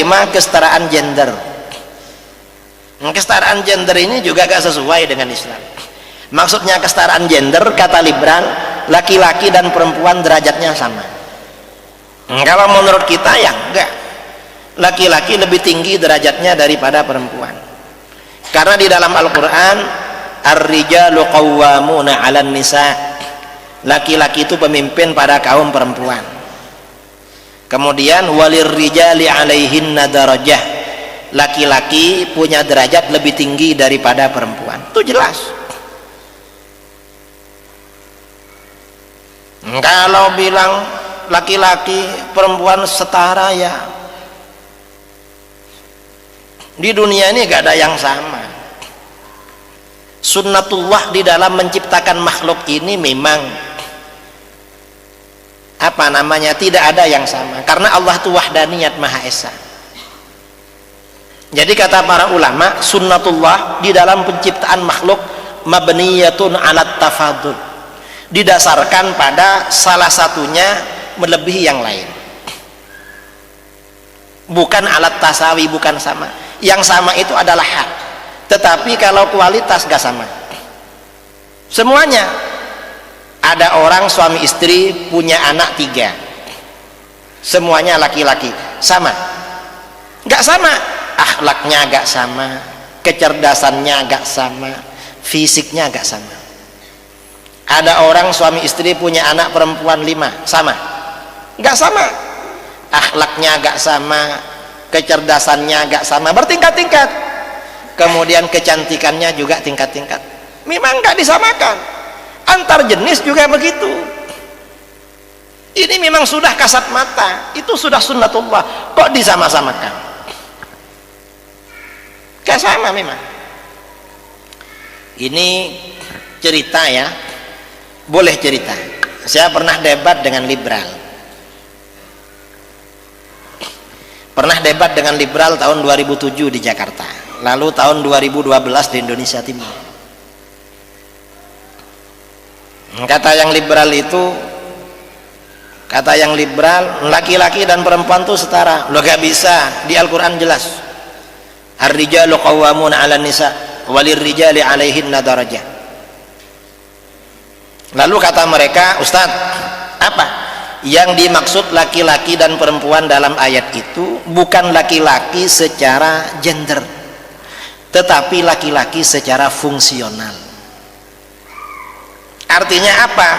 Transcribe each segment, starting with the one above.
kelima, kesetaraan gender. Kesetaraan gender ini juga gak sesuai dengan Islam. Maksudnya kesetaraan gender, kata liberal, laki-laki dan perempuan derajatnya sama. Kalau menurut kita ya enggak, laki-laki lebih tinggi derajatnya daripada perempuan. Karena di dalam Al-Quran, ar-rijalu qawwamuna 'alan nisa, laki-laki itu pemimpin pada kaum perempuan. Kemudian walir rijali 'alaihinna darajah, laki-laki punya derajat lebih tinggi daripada perempuan. Itu jelas. Kalau bilang laki-laki perempuan setara, ya di dunia ini gak ada yang sama. Sunnatullah di dalam menciptakan makhluk ini memang tidak ada yang sama, karena Allah itu wahdaniyat maha esa. Jadi kata para ulama, sunnatullah di dalam penciptaan makhluk mabniyatun 'alat tafadul, didasarkan pada salah satunya melebihi yang lain, bukan alat tasawi, bukan sama. Yang sama itu adalah hak, tetapi kalau kualitas gak sama. Semuanya, ada orang suami istri punya anak 3, semuanya laki-laki, sama? Gak sama. Akhlaknya gak sama, kecerdasannya gak sama, fisiknya gak sama. Ada orang suami istri punya anak perempuan 5, sama? Gak sama. Akhlaknya gak sama, kecerdasannya gak sama, bertingkat-tingkat. Kemudian kecantikannya juga tingkat-tingkat. Memang gak disamakan. Antar jenis juga begitu. Ini memang sudah kasat mata, itu sudah sunnatullah. Kok disama-samakan? Gak sama memang. Ini cerita ya, boleh cerita. Saya pernah debat dengan liberal. Tahun 2007 di Jakarta, lalu tahun 2012 di Indonesia Timur. Kata yang liberal, laki-laki dan perempuan itu setara. Lo gak bisa, di Al-Quran jelas, ar-rijalu qawwamuna 'alan nisa walir rijali 'alaihinna darajah. Lalu kata mereka, Ustaz, apa yang dimaksud laki-laki dan perempuan dalam ayat itu? Bukan laki-laki secara gender, tetapi laki-laki secara fungsional. Artinya apa?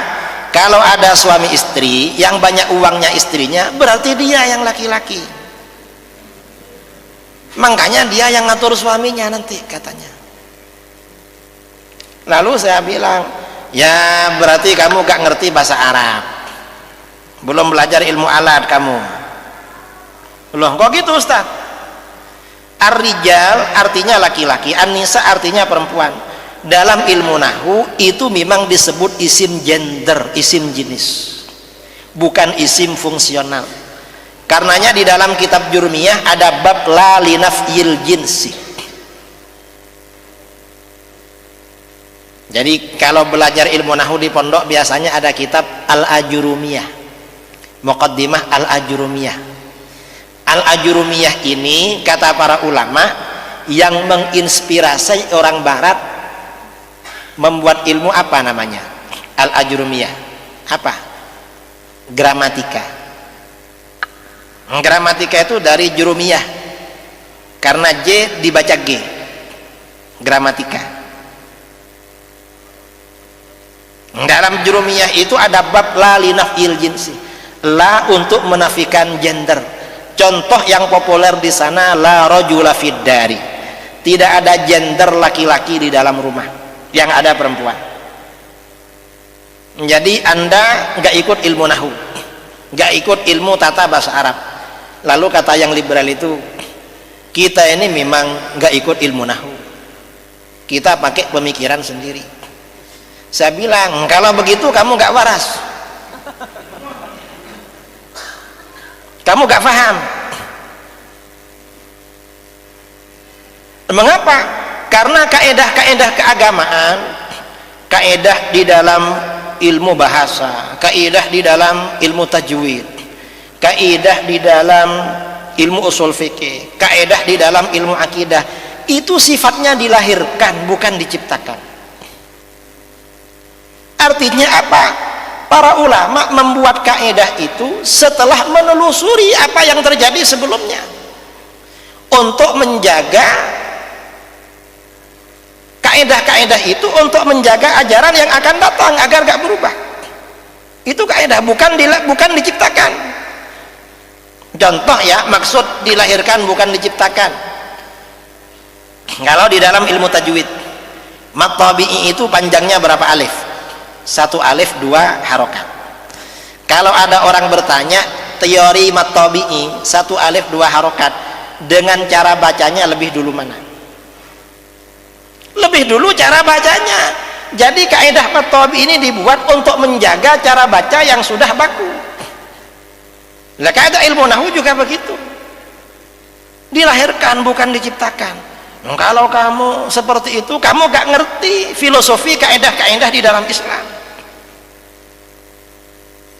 Kalau ada suami istri yang banyak uangnya istrinya, berarti dia yang laki-laki, makanya dia yang ngatur suaminya nanti, katanya. Lalu saya bilang, ya berarti kamu gak ngerti bahasa Arab, belum belajar ilmu alat kamu. Loh kok gitu Ustaz? Ar-rijal artinya laki-laki, an-nisa artinya perempuan. Dalam ilmu nahwu itu memang disebut isim gender, isim jenis, bukan isim fungsional. Karenanya di dalam kitab Jurmiyah ada bab la linafyil jinsi. Jadi kalau belajar ilmu nahwu di pondok biasanya ada kitab Al-Ajurumiyah, Muqaddimah Al-Ajurumiyah. Al-Ajurumiyah ini kata para ulama yang menginspirasi orang barat membuat ilmu apa namanya? Al-Ajurumiyah. Apa? Gramatika. Gramatika itu dari Jurumiyah, karena J dibaca G, gramatika. Dalam Jurumiyah itu ada bab la linafil jinsi, la untuk menafikan gender. Contoh yang populer di sana, la rajula fid dari, tidak ada gender laki-laki di dalam rumah, yang ada perempuan. Jadi Anda nggak ikut ilmu nahwu, nggak ikut ilmu tata bahasa Arab. Lalu kata yang liberal itu, kita ini memang nggak ikut ilmu nahwu, kita pakai pemikiran sendiri. Saya bilang, kalau begitu kamu nggak waras, kamu nggak paham. Mengapa? Karena kaedah-kaedah keagamaan, kaedah di dalam ilmu bahasa, kaedah di dalam ilmu tajwid, kaedah di dalam ilmu usul fikih, kaidah di dalam ilmu akidah, itu sifatnya dilahirkan, bukan diciptakan. Artinya apa? Para ulama membuat kaidah itu setelah menelusuri apa yang terjadi sebelumnya, untuk menjaga kaidah-kaidah itu, untuk menjaga ajaran yang akan datang agar gak berubah. Itu kaidah, bukan diciptakan. Contoh ya, maksud dilahirkan bukan diciptakan. Kalau di dalam ilmu tajwid, mat tabi'i itu panjangnya berapa alif? 1 alif 2 harokat. Kalau ada orang bertanya teori mat tabi'i 1 alif 2 harokat, dengan cara bacanya lebih dulu mana? Lebih dulu cara bacanya. Jadi kaidah mat tabi'i ini dibuat untuk menjaga cara baca yang sudah baku. Nah, kaidah ilmu nahwu juga begitu, dilahirkan bukan diciptakan. Kalau kamu seperti itu, kamu gak ngerti filosofi kaidah-kaidah di dalam Islam.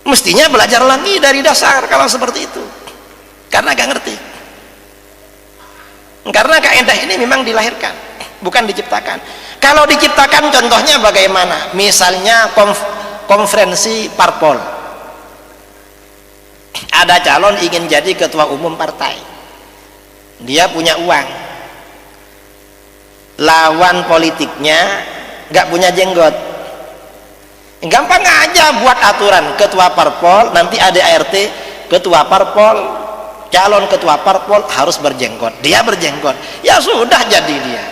Mestinya belajar lagi dari dasar kalau seperti itu, karena gak ngerti. Karena kaidah ini memang dilahirkan, bukan diciptakan. Kalau diciptakan contohnya bagaimana? Misalnya konferensi parpol, ada calon ingin jadi ketua umum partai, dia punya uang, lawan politiknya gak punya jenggot, gampang aja buat aturan ketua parpol, nanti ada ART, ketua parpol, calon ketua parpol harus berjenggot, dia berjenggot, ya sudah jadi dia.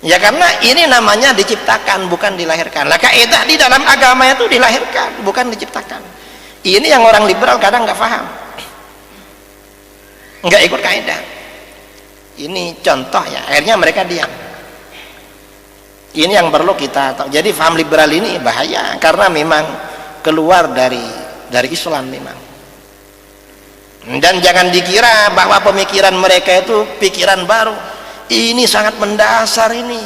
Ya karena ini namanya diciptakan, bukan dilahirkan. Nah, kaidah di dalam agama itu dilahirkan, bukan diciptakan. Ini yang orang liberal kadang nggak paham, nggak ikut kaidah. Ini contoh ya, akhirnya mereka diam. Ini yang perlu kita tahu. Jadi paham liberal ini bahaya, karena memang keluar dari Islam memang. Dan jangan dikira bahwa pemikiran mereka itu pikiran baru. Ini sangat mendasar ini.